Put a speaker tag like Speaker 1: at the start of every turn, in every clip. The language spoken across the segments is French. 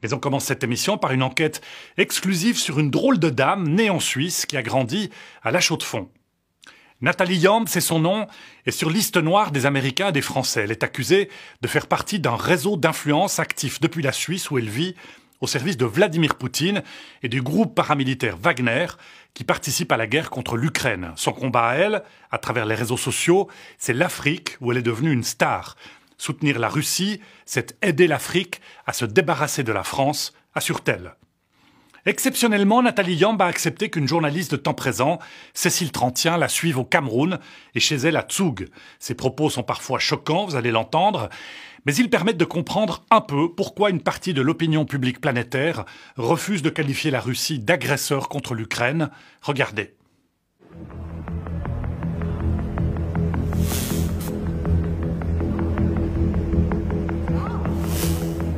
Speaker 1: Mais on commence cette émission par une enquête exclusive sur une drôle de dame née en Suisse qui a grandi à La Chaux-de-Fonds. Nathalie Yamb, c'est son nom, est sur liste noire des Américains et des Français. Elle est accusée de faire partie d'un réseau d'influence actif depuis la Suisse où elle vit, au service de Vladimir Poutine et du groupe paramilitaire Wagner qui participe à la guerre contre l'Ukraine. Son combat à elle, à travers les réseaux sociaux, c'est l'Afrique où elle est devenue une star. Soutenir la Russie, c'est aider l'Afrique à se débarrasser de la France, assure-t-elle. Exceptionnellement, Nathalie Yamb a accepté qu'une journaliste de temps présent, Cécile Trantien, la suive au Cameroun et chez elle à Zug. Ses propos sont parfois choquants, vous allez l'entendre, mais ils permettent de comprendre un peu pourquoi une partie de l'opinion publique planétaire refuse de qualifier la Russie d'agresseur contre l'Ukraine. Regardez.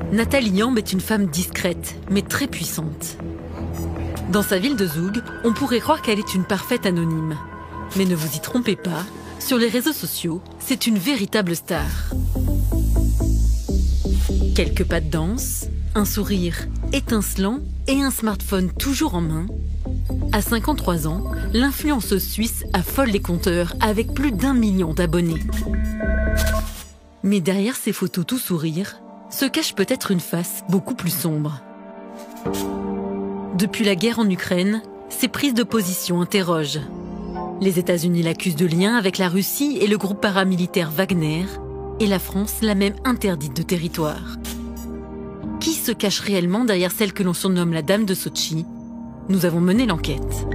Speaker 2: Nathalie Yamb est une femme discrète, mais très puissante. Dans sa ville de Zug, on pourrait croire qu'elle est une parfaite anonyme. Mais ne vous y trompez pas, sur les réseaux sociaux, c'est une véritable star. Quelques pas de danse, un sourire étincelant et un smartphone toujours en main. À 53 ans, l'influenceuse suisse affole les compteurs avec plus d'1 million d'abonnés. Mais derrière ces photos tout sourire, se cache peut-être une face beaucoup plus sombre. Depuis la guerre en Ukraine, ses prises de position interrogent. Les États-Unis l'accusent de lien avec la Russie et le groupe paramilitaire Wagner, et la France l'a même interdite de territoire. Qui se cache réellement derrière celle que l'on surnomme la Dame de Sotchi? Nous avons mené l'enquête.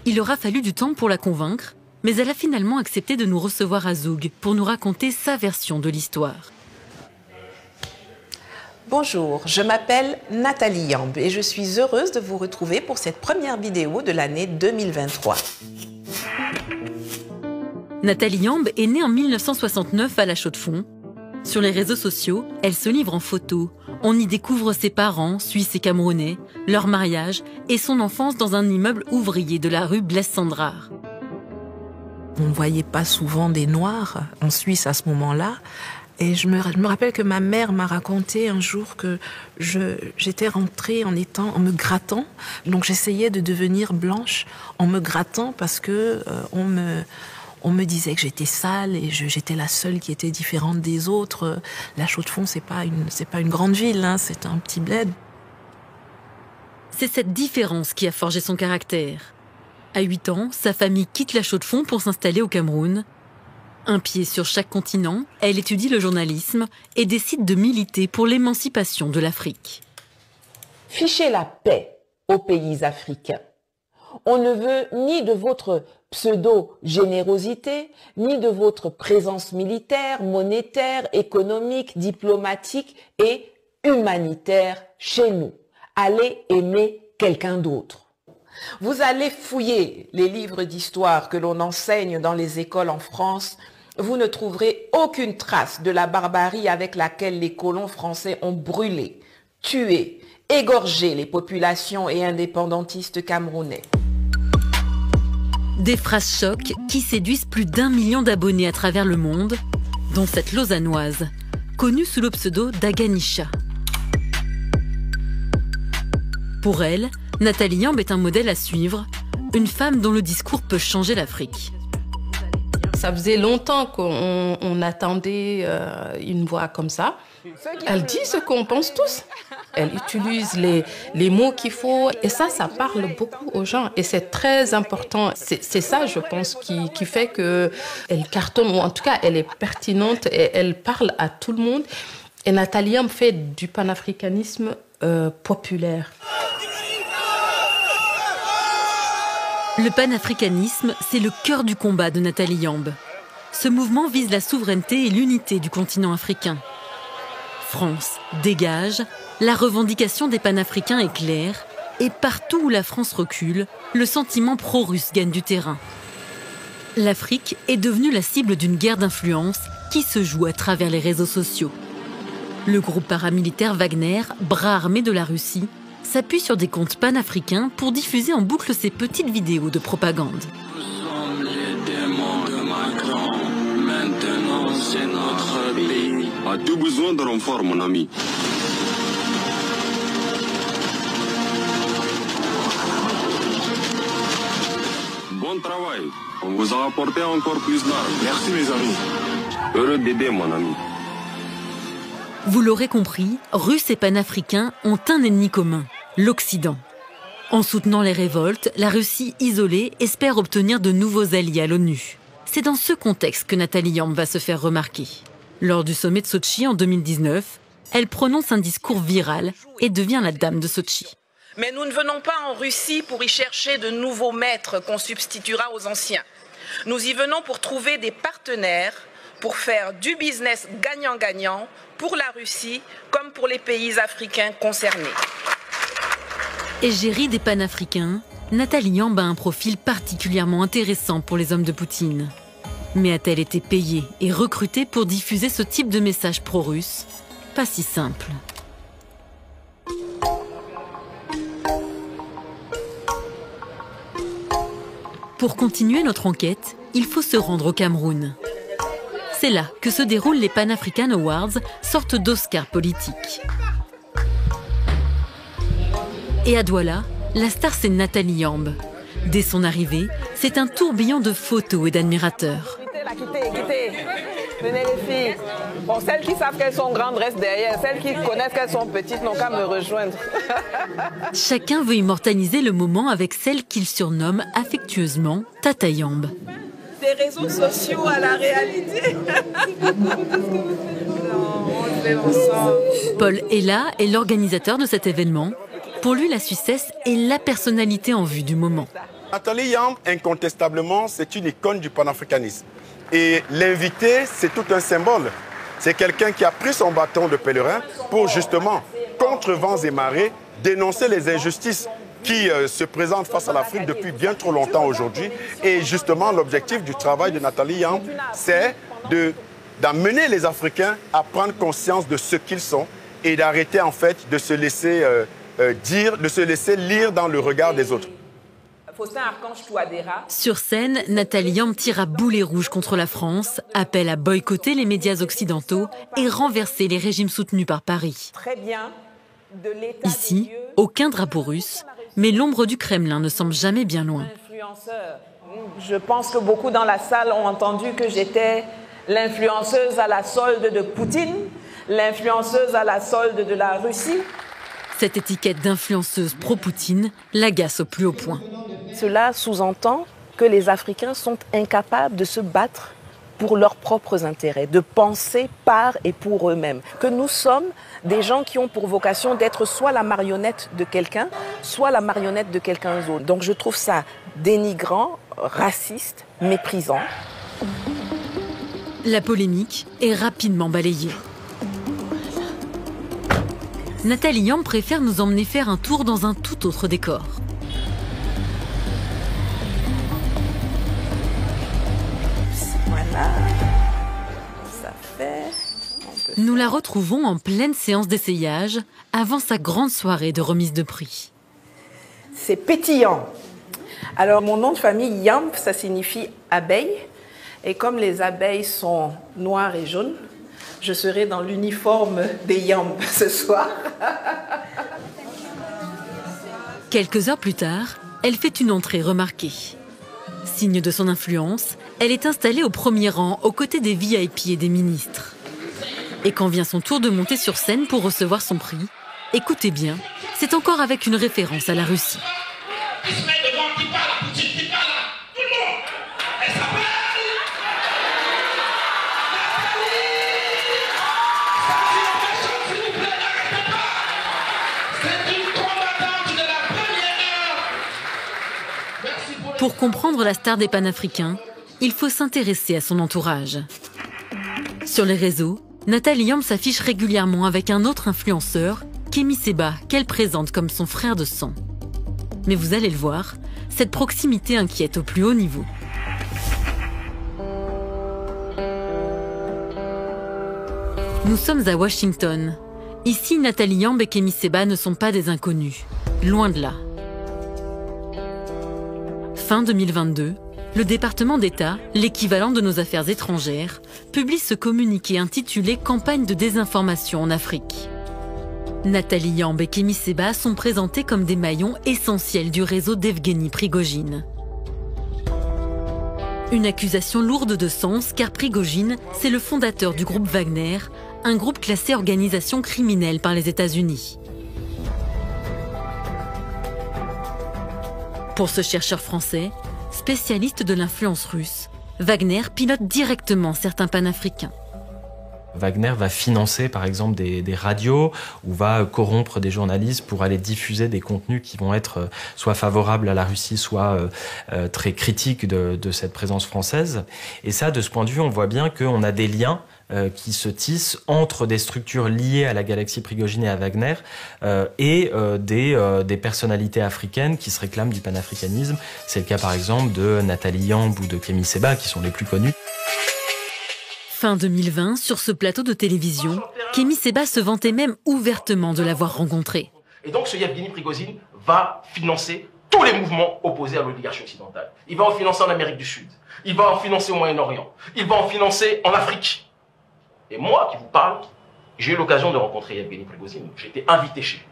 Speaker 2: Il aura fallu du temps pour la convaincre, mais elle a finalement accepté de nous recevoir à Zug pour nous raconter sa version de l'histoire.
Speaker 3: Bonjour, je m'appelle Nathalie Yamb et je suis heureuse de vous retrouver pour cette première vidéo de l'année 2023.
Speaker 2: Nathalie Yamb est née en 1969 à La Chaux-de-Fonds. Sur les réseaux sociaux, elle se livre en photo. On y découvre ses parents, suisses et camerounais, leur mariage et son enfance dans un immeuble ouvrier de la rue Blaise-Cendrars.
Speaker 4: On ne voyait pas souvent des Noirs en Suisse à ce moment-là. Et je me rappelle que ma mère m'a raconté un jour que j'étais rentrée en me grattant. Donc j'essayais de devenir blanche en me grattant parce que on me disait que j'étais sale et j'étais la seule qui était différente des autres. La Chaux-de-Fonds, c'est pas une grande ville, hein, c'est un petit bled.
Speaker 2: C'est cette différence qui a forgé son caractère. À 8 ans, sa famille quitte La Chaux-de-Fonds pour s'installer au Cameroun. Un pied sur chaque continent, elle étudie le journalisme et décide de militer pour l'émancipation de l'Afrique.
Speaker 3: Fichez la paix aux pays africains. On ne veut ni de votre pseudo-générosité, ni de votre présence militaire, monétaire, économique, diplomatique et humanitaire chez nous. Allez aimer quelqu'un d'autre. Vous allez fouiller les livres d'histoire que l'on enseigne dans les écoles en France. Vous ne trouverez aucune trace de la barbarie avec laquelle les colons français ont brûlé, tué, égorgé les populations et indépendantistes camerounais.
Speaker 2: Des phrases chocs qui séduisent plus d'1 million d'abonnés à travers le monde, dont cette lausannoise, connue sous le pseudo d'Aganisha. Pour elle, Nathalie Yamb est un modèle à suivre, une femme dont le discours peut changer l'Afrique.
Speaker 5: Ça faisait longtemps qu'on attendait une voix comme ça. Elle dit ce qu'on pense tous. Elle utilise les mots qu'il faut. Et ça parle beaucoup aux gens. Et c'est très important. C'est ça, je pense, qui fait qu'elle cartonne. Ou en tout cas, elle est pertinente et elle parle à tout le monde. Et Nathalie Yamb fait du panafricanisme populaire.
Speaker 2: Le panafricanisme, c'est le cœur du combat de Nathalie Yamb. Ce mouvement vise la souveraineté et l'unité du continent africain. France dégage, la revendication des panafricains est claire, et partout où la France recule, le sentiment pro-russe gagne du terrain. L'Afrique est devenue la cible d'une guerre d'influence qui se joue à travers les réseaux sociaux. Le groupe paramilitaire Wagner, bras armé de la Russie, s'appuie sur des comptes panafricains pour diffuser en boucle ses petites vidéos de propagande.
Speaker 6: Nous sommes les démons de Macron. Maintenant, c'est notre pays. As-tu besoin de renfort, mon ami? Bon travail. On vous a apporté encore plus d'armes. Merci, mes amis. Heureux d'aider, mon ami.
Speaker 2: Vous l'aurez compris, Russes et panafricains ont un ennemi commun, l'Occident. En soutenant les révoltes, la Russie isolée espère obtenir de nouveaux alliés à l'ONU. C'est dans ce contexte que Nathalie Yamb va se faire remarquer. Lors du sommet de Sotchi en 2019, elle prononce un discours viral et devient la dame de Sotchi.
Speaker 7: Mais nous ne venons pas en Russie pour y chercher de nouveaux maîtres qu'on substituera aux anciens. Nous y venons pour trouver des partenaires, pour faire du business gagnant-gagnant pour la Russie comme pour les pays africains concernés.
Speaker 2: Égérie des panafricains, Nathalie Yamb a un profil particulièrement intéressant pour les hommes de Poutine. Mais a-t-elle été payée et recrutée pour diffuser ce type de message pro-russe? Pas si simple. Pour continuer notre enquête, il faut se rendre au Cameroun. C'est là que se déroulent les Pan African Awards, sorte d'Oscar politique. Et à Douala, la star c'est Nathalie Yamb. Dès son arrivée, c'est un tourbillon de photos et d'admirateurs.
Speaker 3: Quittez. Venez les filles. Bon, celles qui savent qu'elles sont grandes restent derrière. Celles qui connaissent qu'elles sont petites n'ont qu'à me rejoindre.
Speaker 2: Chacun veut immortaliser le moment avec celle qu'il surnomme affectueusement Tata Yamb.
Speaker 7: Des réseaux sociaux à la réalité. Non, on le fait ensemble.
Speaker 2: Paul Ella est l'organisateur de cet événement. Pour lui, la Suissesse est la personnalité en vue du moment.
Speaker 8: Nathalie Yamb, incontestablement, c'est une icône du panafricanisme. Et l'invité, c'est tout un symbole. C'est quelqu'un qui a pris son bâton de pèlerin pour justement, contre vents et marées, dénoncer les injustices qui se présentent face à l'Afrique depuis bien trop longtemps aujourd'hui. Et justement, l'objectif du travail de Nathalie Yamb, c'est d'amener les Africains à prendre conscience de ce qu'ils sont et d'arrêter en fait de se laisser de se laisser lire dans le regard des autres.
Speaker 2: Sur scène, Nathalie Yamb tire à boulet rouge contre la France, appelle à boycotter les médias occidentaux et renverser les régimes soutenus par Paris. Ici, aucun drapeau russe, mais l'ombre du Kremlin ne semble jamais bien loin.
Speaker 3: Je pense que beaucoup dans la salle ont entendu que j'étais l'influenceuse à la solde de Poutine, l'influenceuse à la solde de la Russie.
Speaker 2: Cette étiquette d'influenceuse pro-Poutine l'agace au plus haut point.
Speaker 3: Cela sous-entend que les Africains sont incapables de se battre pour leurs propres intérêts, de penser par et pour eux-mêmes. Que nous sommes des gens qui ont pour vocation d'être soit la marionnette de quelqu'un, soit la marionnette de quelqu'un d'autre. Donc je trouve ça dénigrant, raciste, méprisant.
Speaker 2: La polémique est rapidement balayée. Nathalie Yamb préfère nous emmener faire un tour dans un tout autre décor.
Speaker 3: Voilà, ça fait...
Speaker 2: Nous la retrouvons en pleine séance d'essayage, avant sa grande soirée de remise de prix.
Speaker 3: C'est pétillant. Alors mon nom de famille Yamb, ça signifie abeille. Et comme les abeilles sont noires et jaunes, je serai dans l'uniforme des Yamb ce soir.
Speaker 2: Quelques heures plus tard, elle fait une entrée remarquée. Signe de son influence, elle est installée au premier rang aux côtés des VIP et des ministres. Et quand vient son tour de monter sur scène pour recevoir son prix, écoutez bien, c'est encore avec une référence à la Russie. Pour comprendre la star des panafricains, il faut s'intéresser à son entourage. Sur les réseaux, Nathalie Yamb s'affiche régulièrement avec un autre influenceur, Kémy Séba, qu'elle présente comme son frère de sang. Mais vous allez le voir, cette proximité inquiète au plus haut niveau. Nous sommes à Washington. Ici, Nathalie Yamb et Kémy Séba ne sont pas des inconnus. Loin de là. Fin 2022, le département d'État, l'équivalent de nos affaires étrangères, publie ce communiqué intitulé « Campagne de désinformation en Afrique ». Nathalie Yamb et Kémy Séba sont présentés comme des maillons essentiels du réseau d'Evgueni Prigojine. Une accusation lourde de sens car Prigojine, c'est le fondateur du groupe Wagner, un groupe classé organisation criminelle par les États-Unis. Pour ce chercheur français, spécialiste de l'influence russe, Wagner pilote directement certains panafricains.
Speaker 9: Wagner va financer par exemple des radios ou va corrompre des journalistes pour aller diffuser des contenus qui vont être soit favorables à la Russie, soit très critiques de cette présence française. Et ça, de ce point de vue, on voit bien qu'on a des liens qui se tissent entre des structures liées à la galaxie Prigojine et à Wagner et des personnalités africaines qui se réclament du panafricanisme. C'est le cas par exemple de Nathalie Yamb ou de Kémy Séba qui sont les plus connus.
Speaker 2: Fin 2020, sur ce plateau de télévision, Kémy Séba se vantait même ouvertement de l'avoir rencontré.
Speaker 10: Et donc ce Evgueni Prigojine va financer tous les mouvements opposés à l'oligarchie occidentale. Il va en financer en Amérique du Sud, il va en financer au Moyen-Orient, il va en financer en Afrique. Et moi qui vous parle, j'ai eu l'occasion de rencontrer Evgueni Prigojine. J'ai été invité chez lui.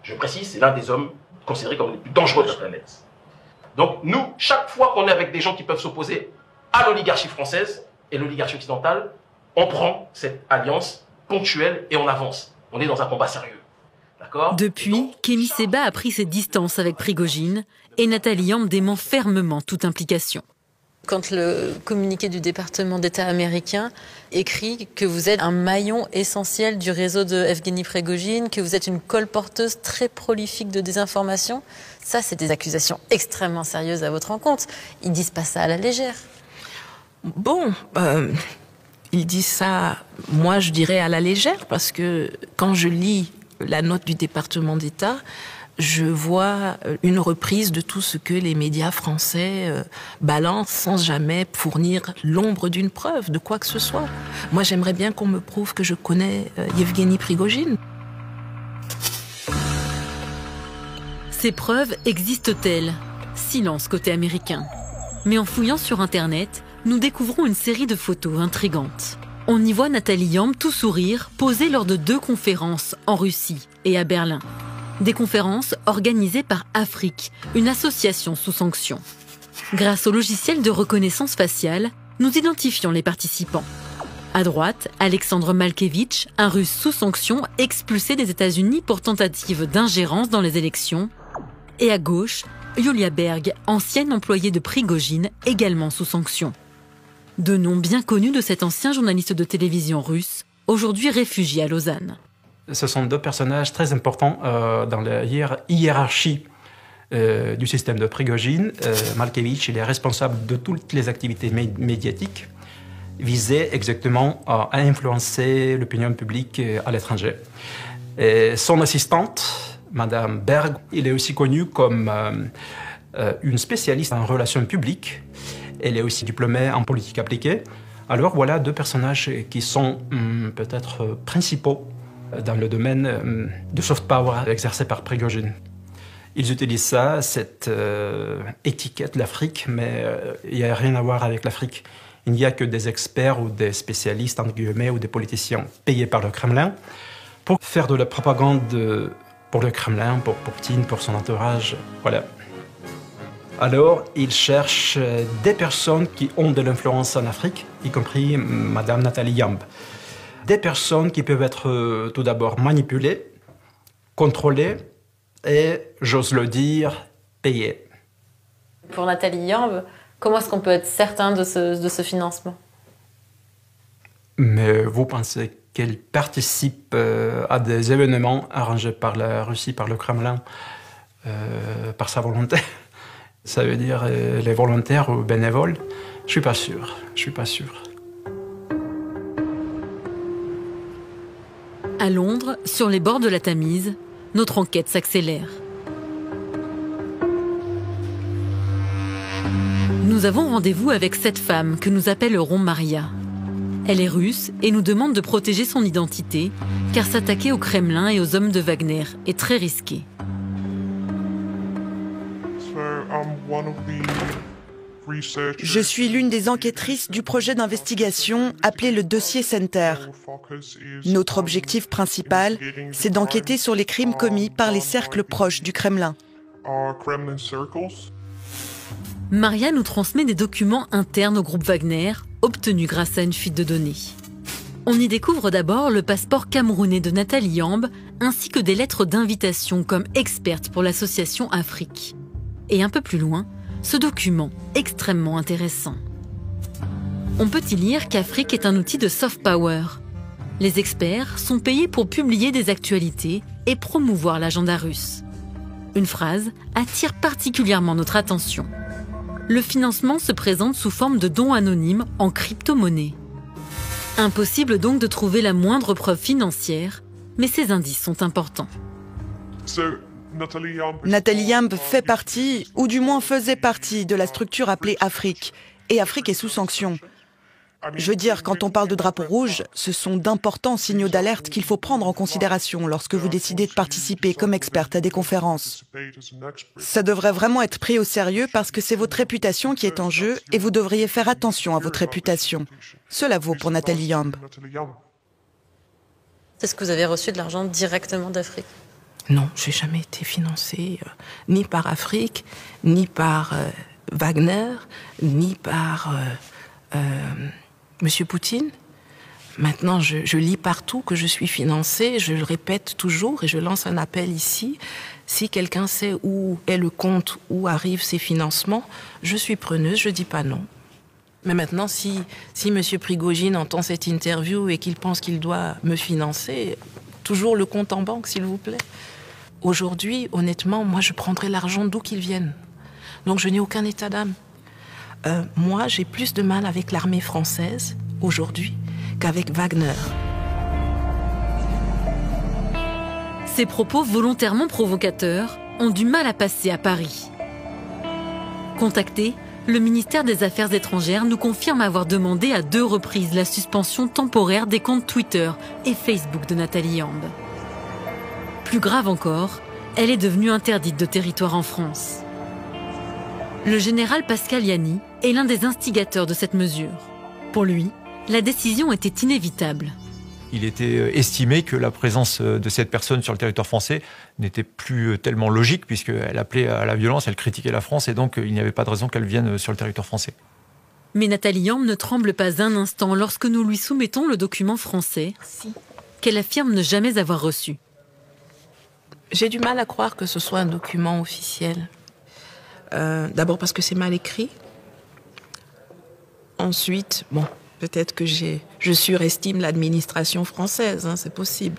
Speaker 10: Je précise, c'est l'un des hommes considérés comme les plus dangereux de la planète. Donc nous, chaque fois qu'on est avec des gens qui peuvent s'opposer à l'oligarchie française et l'oligarchie occidentale, on prend cette alliance ponctuelle et on avance. On est dans un combat sérieux. D'accord ?
Speaker 2: Depuis, Kémy Séba a pris ses distances avec Prigojine et Nathalie Yamb dément fermement toute implication.
Speaker 11: Quand le communiqué du département d'État américain écrit que vous êtes un maillon essentiel du réseau de Evgueni Prigojine, que vous êtes une colporteuse très prolifique de désinformation, ça c'est des accusations extrêmement sérieuses à votre encontre. Ils disent pas ça à la légère.
Speaker 4: Bon, ils disent ça, moi je dirais à la légère, parce que quand je lis la note du département d'État, je vois une reprise de tout ce que les médias français balancent sans jamais fournir l'ombre d'une preuve, de quoi que ce soit. Moi j'aimerais bien qu'on me prouve que je connais Evgueni Prigojine.
Speaker 2: Ces preuves existent-elles ? Silence côté américain. Mais en fouillant sur Internet, nous découvrons une série de photos intrigantes. On y voit Nathalie Yamb tout sourire, posée lors de 2 conférences en Russie et à Berlin. Des conférences organisées par Afrique, une association sous sanction. Grâce au logiciel de reconnaissance faciale, nous identifions les participants. À droite, Alexandre Malkevitch, un Russe sous sanction expulsé des États-Unis pour tentative d'ingérence dans les élections. Et à gauche, Yulia Berg, ancienne employée de Prigojine, également sous sanction. 2 noms bien connus de cet ancien journaliste de télévision russe, aujourd'hui réfugié à Lausanne.
Speaker 12: Ce sont 2 personnages très importants dans la hiérarchie du système de Prigojine. Malkevitch, il est responsable de toutes les activités médiatiques visées exactement à influencer l'opinion publique à l'étranger. Et son assistante, Madame Berg, il est aussi connu comme une spécialiste en relations publiques. Elle est aussi diplômée en politique appliquée. Alors voilà 2 personnages qui sont peut-être principaux dans le domaine de soft power exercé par Prigojine. Ils utilisent ça, cette étiquette, l'Afrique, mais il n'y a rien à voir avec l'Afrique. Il n'y a que des experts ou des spécialistes, entre guillemets, ou des politiciens payés par le Kremlin pour faire de la propagande pour le Kremlin, pour Poutine, pour son entourage. Voilà. Alors, ils cherchent des personnes qui ont de l'influence en Afrique, y compris Madame Nathalie Yamb. Des personnes qui peuvent être tout d'abord manipulées, contrôlées et, j'ose le dire, payées.
Speaker 11: Pour Nathalie Yamb, comment est-ce qu'on peut être certain de ce financement ?
Speaker 12: Mais vous pensez qu'elle participe à des événements arrangés par la Russie, par le Kremlin, par sa volonté ? Ça veut dire les volontaires ou bénévoles ? Je suis pas sûr.
Speaker 2: À Londres, sur les bords de la Tamise, notre enquête s'accélère. Nous avons rendez-vous avec cette femme que nous appellerons Maria. Elle est russe et nous demande de protéger son identité, car s'attaquer au Kremlin et aux hommes de Wagner est très risqué.
Speaker 13: Je suis l'une des enquêtrices du projet d'investigation appelé le Dossier Center. Notre objectif principal, c'est d'enquêter sur les crimes commis par les cercles proches du Kremlin.
Speaker 2: Maria nous transmet des documents internes au groupe Wagner, obtenus grâce à une fuite de données. On y découvre d'abord le passeport camerounais de Nathalie Yamb, ainsi que des lettres d'invitation comme experte pour l'association Afrique. Et un peu plus loin, ce document extrêmement intéressant. On peut y lire qu'Afrique est un outil de soft power. Les experts sont payés pour publier des actualités et promouvoir l'agenda russe. Une phrase attire particulièrement notre attention. Le financement se présente sous forme de dons anonymes en crypto-monnaie. Impossible donc de trouver la moindre preuve financière, mais ces indices sont importants.
Speaker 13: Nathalie Yamb fait partie, ou du moins faisait partie, de la structure appelée Afrique. Et Afrique est sous sanction. Je veux dire, quand on parle de drapeau rouge, ce sont d'importants signaux d'alerte qu'il faut prendre en considération lorsque vous décidez de participer comme experte à des conférences. Ça devrait vraiment être pris au sérieux parce que c'est votre réputation qui est en jeu et vous devriez faire attention à votre réputation. Cela vaut pour Nathalie Yamb.
Speaker 11: Est-ce que vous avez reçu de l'argent directement d'Afrique?
Speaker 4: Non, je n'ai jamais été financée ni par Afrique, ni par Wagner, ni par Monsieur Poutine. Maintenant, je lis partout que je suis financée, je le répète toujours et je lance un appel ici. Si quelqu'un sait où est le compte, où arrivent ces financements, je suis preneuse, je ne dis pas non. Mais maintenant, si Monsieur Prigojine entend cette interview et qu'il pense qu'il doit me financer, toujours le compte en banque, s'il vous plaît. Aujourd'hui, honnêtement, moi, je prendrai l'argent d'où qu'il vienne. Donc, je n'ai aucun état d'âme. Moi, j'ai plus de mal avec l'armée française, aujourd'hui, qu'avec Wagner.
Speaker 2: Ces propos volontairement provocateurs ont du mal à passer à Paris. Contacté, le ministère des Affaires étrangères nous confirme avoir demandé à 2 reprises la suspension temporaire des comptes Twitter et Facebook de Nathalie Yamb. Plus grave encore, elle est devenue interdite de territoire en France. Le général Pascal Yanny est l'un des instigateurs de cette mesure. Pour lui, la décision était inévitable.
Speaker 14: Il était estimé que la présence de cette personne sur le territoire français n'était plus tellement logique puisqu'elle appelait à la violence, elle critiquait la France et donc il n'y avait pas de raison qu'elle vienne sur le territoire français.
Speaker 2: Mais Nathalie Yamb ne tremble pas un instant lorsque nous lui soumettons le document français qu'elle affirme ne jamais avoir reçu.
Speaker 4: J'ai du mal à croire que ce soit un document officiel. D'abord parce que c'est mal écrit. Ensuite, bon, peut-être que je surestime l'administration française, hein, c'est possible.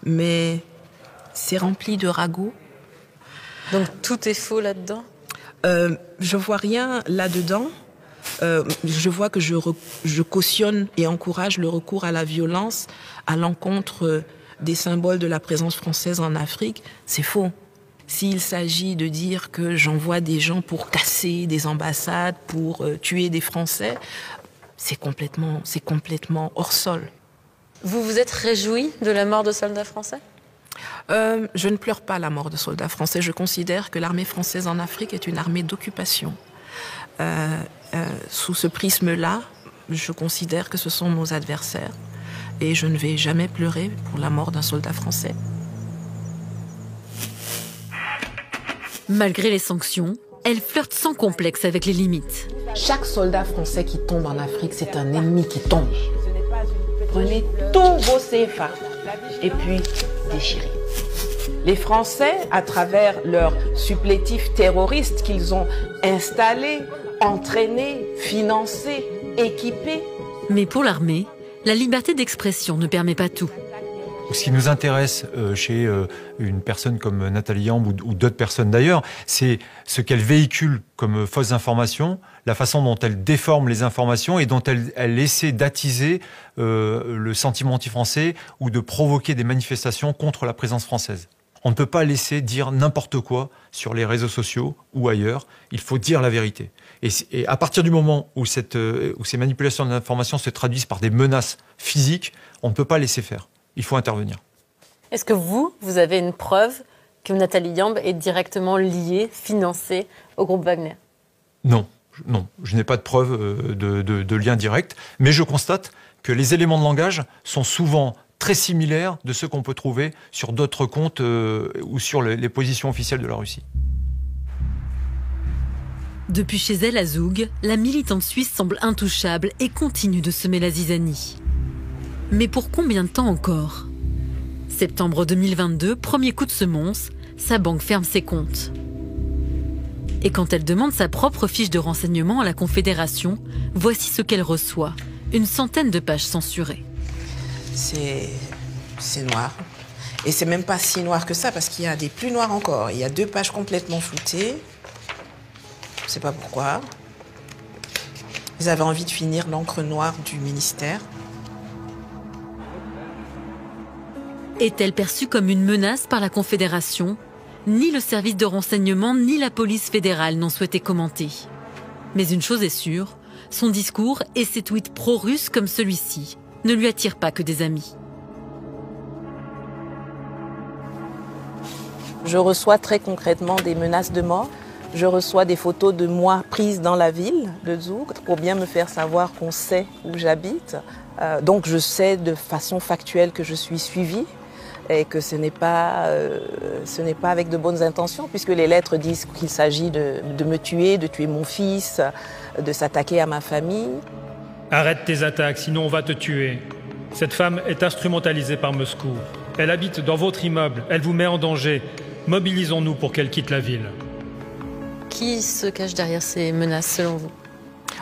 Speaker 4: Mais c'est rempli de ragots.
Speaker 11: Donc tout est faux là-dedans?
Speaker 4: Je vois rien là-dedans. Je vois que je cautionne et encourage le recours à la violence à l'encontre des symboles de la présence française en Afrique. C'est faux. S'il s'agit de dire que j'envoie des gens pour casser des ambassades, pour tuer des Français, c'est complètement hors sol.
Speaker 11: Vous vous êtes réjoui de la mort de soldats français?
Speaker 4: Je ne pleure pas la mort de soldats français. Je considère que l'armée française en Afrique est une armée d'occupation. Sous ce prisme-là, je considère que ce sont nos adversaires. Et je ne vais jamais pleurer pour la mort d'un soldat français.
Speaker 2: Malgré les sanctions, elle flirte sans complexe avec les limites.
Speaker 3: Chaque soldat français qui tombe en Afrique, c'est un ennemi qui tombe. Prenez tous vos CFA et puis déchirez. Les Français, à travers leurs supplétifs terroristes qu'ils ont installés, entraînés, financés, équipés.
Speaker 2: Mais pour l'armée, la liberté d'expression ne permet pas tout.
Speaker 14: Ce qui nous intéresse chez une personne comme Nathalie Yamb ou d'autres personnes d'ailleurs, c'est ce qu'elle véhicule comme fausses informations, la façon dont elle déforme les informations et dont elle essaie d'attiser le sentiment anti-français ou de provoquer des manifestations contre la présence française. On ne peut pas laisser dire n'importe quoi sur les réseaux sociaux ou ailleurs. Il faut dire la vérité. Et à partir du moment où ces manipulations d'informations se traduisent par des menaces physiques, on ne peut pas laisser faire. Il faut intervenir.
Speaker 11: Est-ce que vous avez une preuve que Nathalie Yamb est directement liée, financée au groupe Wagner?
Speaker 14: Non, je n'ai pas de preuve de lien direct, mais je constate que les éléments de langage sont souvent très similaires de ceux qu'on peut trouver sur d'autres comptes ou sur les positions officielles de la Russie.
Speaker 2: Depuis chez elle à Zoug, la militante suisse semble intouchable et continue de semer la zizanie. Mais pour combien de temps encore? Septembre 2022, premier coup de semonce, sa banque ferme ses comptes. Et quand elle demande sa propre fiche de renseignement à la Confédération, voici ce qu'elle reçoit. Une centaine de pages censurées.
Speaker 15: C'est noir. Et c'est même pas si noir que ça, parce qu'il y a des plus noirs encore. Il y a 2 pages complètement floutées. Je sais pas pourquoi. Ils avaient envie de finir l'encre noire du ministère.
Speaker 2: Est-elle perçue comme une menace par la Confédération? Ni le service de renseignement ni la police fédérale n'ont souhaité commenter. Mais une chose est sûre, son discours et ses tweets pro-russes comme celui-ci ne lui attirent pas que des amis.
Speaker 15: Je reçois très concrètement des menaces de mort. Je reçois des photos de moi prises dans la ville de Zoug pour bien me faire savoir qu'on sait où j'habite. Donc je sais de façon factuelle que je suis suivie et que ce n'est pas avec de bonnes intentions, puisque les lettres disent qu'il s'agit de me tuer, de tuer mon fils, de s'attaquer à ma famille.
Speaker 16: Arrête tes attaques, sinon on va te tuer. Cette femme est instrumentalisée par Moscou. Elle habite dans votre immeuble, elle vous met en danger. Mobilisons-nous pour qu'elle quitte la ville.
Speaker 11: Qui se cache derrière ces menaces selon vous?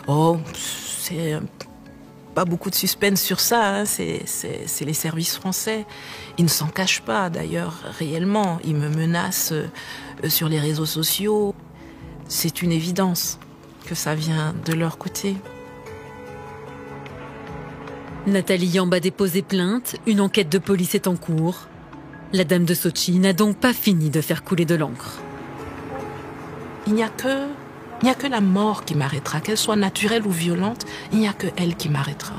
Speaker 4: Oh, c'est pas beaucoup de suspense sur ça, hein. C'est les services français. Ils ne s'en cachent pas d'ailleurs réellement. Ils me menacent sur les réseaux sociaux. C'est une évidence que ça vient de leur côté.
Speaker 2: Nathalie Yamb a déposé plainte, une enquête de police est en cours. La dame de Sotchi n'a donc pas fini de faire couler de l'encre.
Speaker 4: Il n'y a que la mort qui m'arrêtera, qu'elle soit naturelle ou violente, il n'y a que elle qui m'arrêtera.